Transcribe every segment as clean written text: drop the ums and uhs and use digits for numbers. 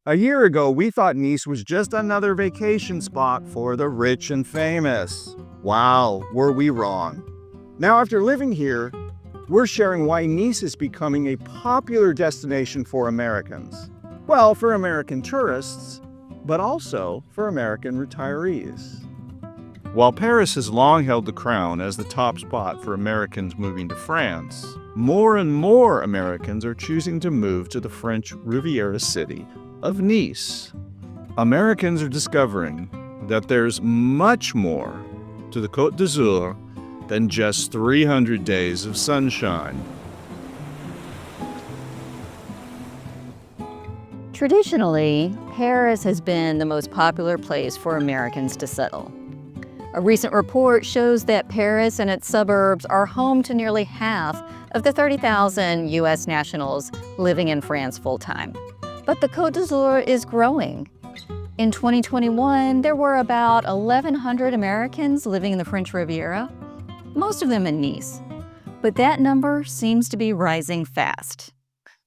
A year ago, we thought Nice was just another vacation spot for the rich and famous. Wow, were we wrong. Now, after living here, we're sharing why Nice is becoming a popular destination for Americans. Well, for American tourists, but also for American retirees. While Paris has long held the crown as the top spot for Americans moving to France, more and more Americans are choosing to move to the French Riviera city of Nice. Americans are discovering that there's much more to the Côte d'Azur than just 300 days of sunshine. Traditionally, Paris has been the most popular place for Americans to settle. A recent report shows that Paris and its suburbs are home to nearly half of the 30,000 U.S. nationals living in France full-time. But the Côte d'Azur is growing. In 2021, there were about 1,100 Americans living in the French Riviera, most of them in Nice. But that number seems to be rising fast.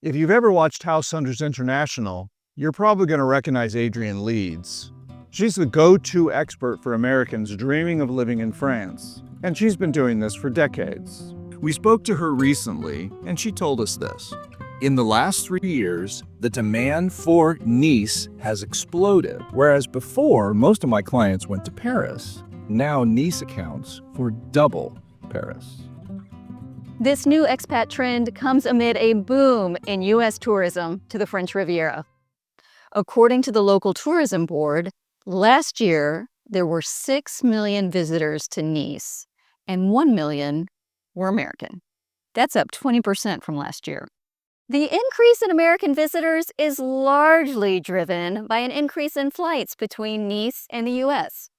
If you've ever watched House Hunters International, you're probably going to recognize Adrienne Leeds. She's the go-to expert for Americans dreaming of living in France, and she's been doing this for decades. We spoke to her recently, and she told us this. In the last 3 years, the demand for Nice has exploded. Whereas before, most of my clients went to Paris. Now Nice accounts for double Paris. This new expat trend comes amid a boom in U.S. tourism to the French Riviera. According to the local tourism board, last year there were 6 million visitors to Nice, and 1 million were American. That's up 20% from last year. The increase in American visitors is largely driven by an increase in flights between Nice and the U.S.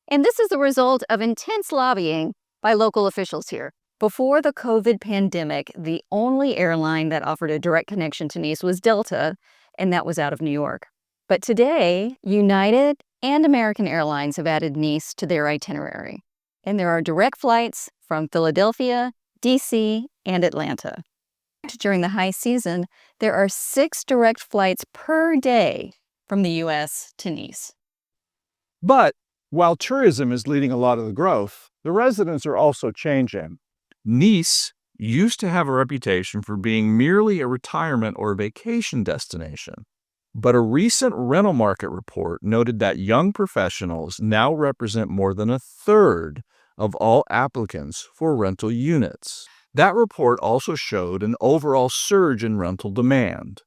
And this is the result of intense lobbying by local officials here. Before the COVID pandemic, the only airline that offered a direct connection to Nice was Delta, and that was out of New York. But today, United and American Airlines have added Nice to their itinerary. And there are direct flights from Philadelphia, D.C., and Atlanta. During the high season, there are 6 direct flights per day from the U.S. to Nice. But while tourism is leading a lot of the growth, the residents are also changing. Nice used to have a reputation for being merely a retirement or vacation destination. But a recent rental market report noted that young professionals now represent more than a third of all applicants for rental units. That report also showed an overall surge in rental demand.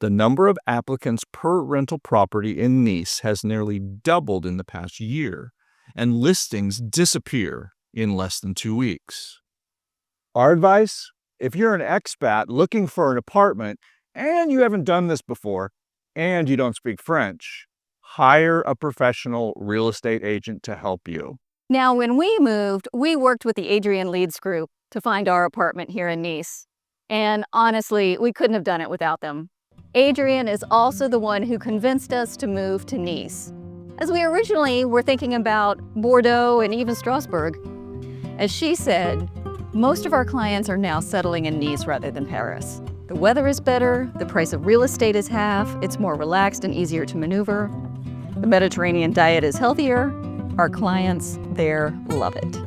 The number of applicants per rental property in Nice has nearly doubled in the past year, and listings disappear in less than 2 weeks. Our advice? If you're an expat looking for an apartment and you haven't done this before and you don't speak French, hire a professional real estate agent to help you. Now, when we moved, we worked with the Adrienne Leeds group to find our apartment here in Nice. And honestly, we couldn't have done it without them. Adrienne is also the one who convinced us to move to Nice, as we originally were thinking about Bordeaux and even Strasbourg. As she said, most of our clients are now settling in Nice rather than Paris. The weather is better, the price of real estate is half, it's more relaxed and easier to maneuver. The Mediterranean diet is healthier. Our clients there love it.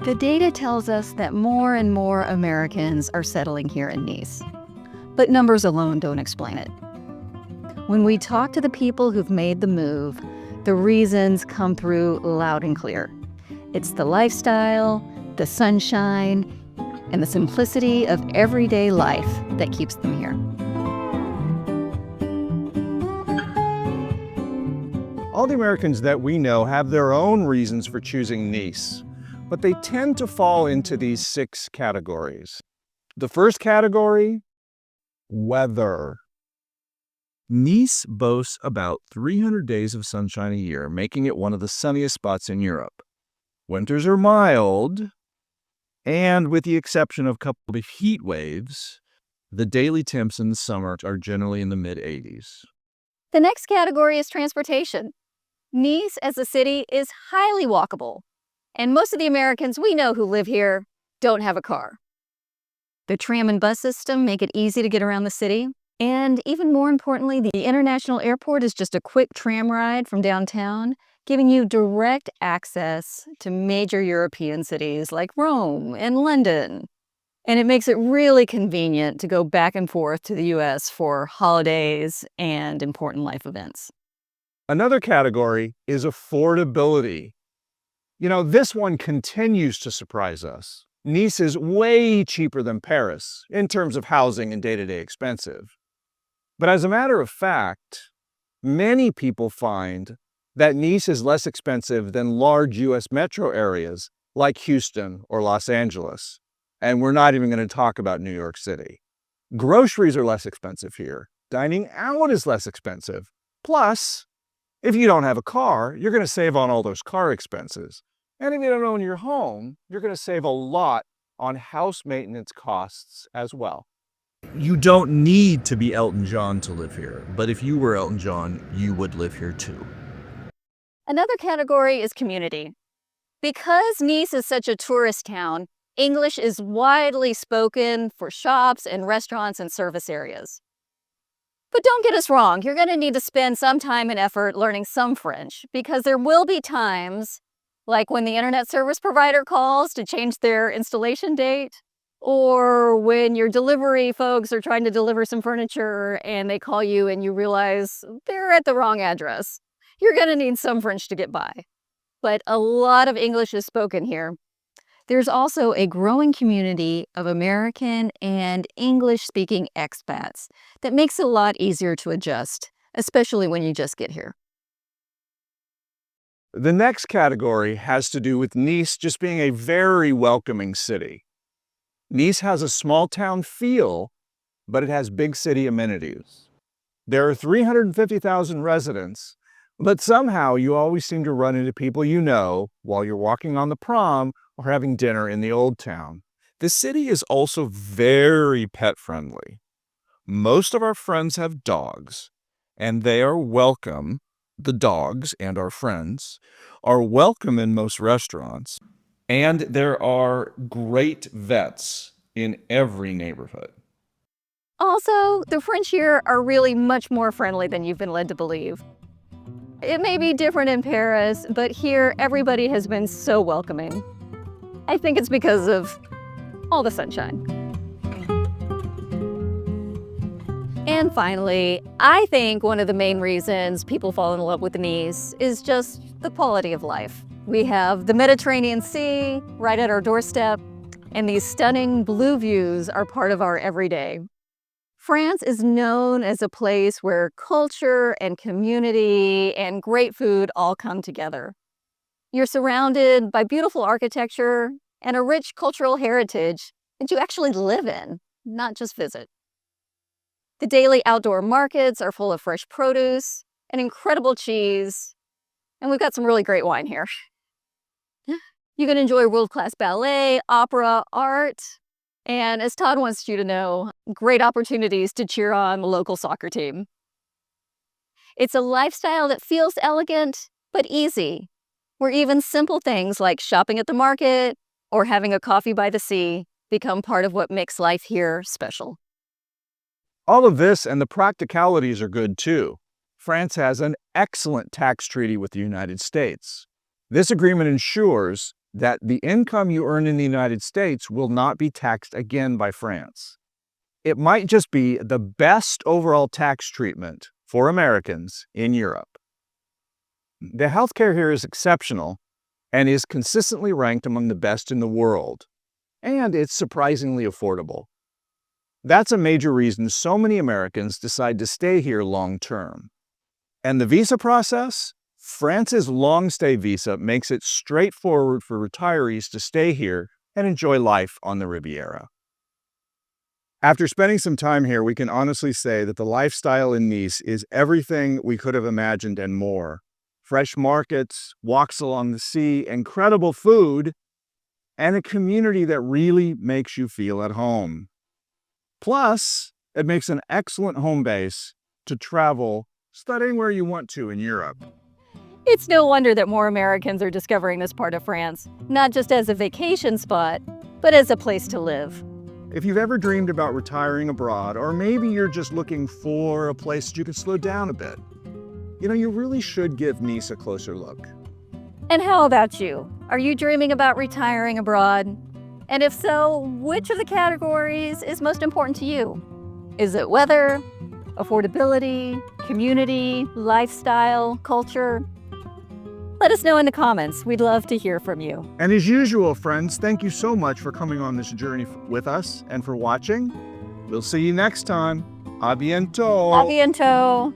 The data tells us that more and more Americans are settling here in Nice. But numbers alone don't explain it. When we talk to the people who've made the move, the reasons come through loud and clear. It's the lifestyle, the sunshine, and the simplicity of everyday life that keeps them here. All the Americans that we know have their own reasons for choosing Nice, but they tend to fall into these 6 categories. The first category, weather. Nice boasts about 300 days of sunshine a year, making it one of the sunniest spots in Europe. Winters are mild, and with the exception of a couple of heat waves, the daily temps in the summer are generally in the mid-80s. The next category is transportation. Nice as a city is highly walkable, and most of the Americans we know who live here don't have a car. The tram and bus system make it easy to get around the city, And even more importantly, the international airport is just a quick tram ride from downtown, giving you direct access to major European cities like Rome and London. And it makes it really convenient to go back and forth to the US for holidays and important life events. Another category is affordability. This one continues to surprise us. Nice is way cheaper than Paris in terms of housing and day-to-day expensive. But as a matter of fact, many people find that Nice is less expensive than large US metro areas like Houston or Los Angeles. And we're not even going to talk about New York City. Groceries are less expensive here. Dining out is less expensive. Plus, if you don't have a car, you're going to save on all those car expenses. And if you don't own your home, you're going to save a lot on house maintenance costs as well. You don't need to be Elton John to live here, but if you were Elton John, you would live here too. Another category is community. Because Nice is such a tourist town, English is widely spoken for shops and restaurants and service areas. But don't get us wrong, you're going to need to spend some time and effort learning some French, because there will be times, like when the internet service provider calls to change their installation date, or when your delivery folks are trying to deliver some furniture and they call you and you realize they're at the wrong address. You're going to need some French to get by. But a lot of English is spoken here. There's also a growing community of American and English-speaking expats that makes it a lot easier to adjust, especially when you just get here. The next category has to do with Nice just being a very welcoming city. Nice has a small town feel, but it has big city amenities. There are 350,000 residents, but somehow you always seem to run into people you know while you're walking on the prom or having dinner in the old town. The city is also very pet-friendly. Most of our friends have dogs, and they are welcome. The dogs and our friends are welcome in most restaurants, and there are great vets in every neighborhood. Also, the French here are really much more friendly than you've been led to believe. It may be different in Paris, but here everybody has been so welcoming. I think it's because of all the sunshine. And finally, I think one of the main reasons people fall in love with Nice is just the quality of life. We have the Mediterranean Sea right at our doorstep, and these stunning blue views are part of our everyday. France is known as a place where culture and community and great food all come together. You're surrounded by beautiful architecture and a rich cultural heritage that you actually live in, not just visit. The daily outdoor markets are full of fresh produce and incredible cheese, and we've got some really great wine here. You can enjoy world-class ballet, opera, art, and as Todd wants you to know, great opportunities to cheer on the local soccer team. It's a lifestyle that feels elegant, but easy, where even simple things like shopping at the market or having a coffee by the sea become part of what makes life here special. All of this and the practicalities are good too. France has an excellent tax treaty with the United States. This agreement ensures that the income you earn in the United States will not be taxed again by France. It might just be the best overall tax treatment for Americans in Europe. The healthcare here is exceptional and is consistently ranked among the best in the world, and it's surprisingly affordable. That's a major reason so many Americans decide to stay here long term. And the visa process? France's long-stay visa makes it straightforward for retirees to stay here and enjoy life on the Riviera. After spending some time here, we can honestly say that the lifestyle in Nice is everything we could have imagined and more. Fresh markets, walks along the sea, incredible food, and a community that really makes you feel at home. Plus, it makes an excellent home base to travel studying where you want to in Europe. It's no wonder that more Americans are discovering this part of France, not just as a vacation spot, but as a place to live. If you've ever dreamed about retiring abroad, or maybe you're just looking for a place that you can slow down a bit, you really should give Nice a closer look. And how about you? Are you dreaming about retiring abroad? And if so, which of the categories is most important to you? Is it weather, affordability, community, lifestyle, culture? Let us know in the comments. We'd love to hear from you. And as usual, friends, thank you so much for coming on this journey with us and for watching. We'll see you next time. A bientôt. A bientôt.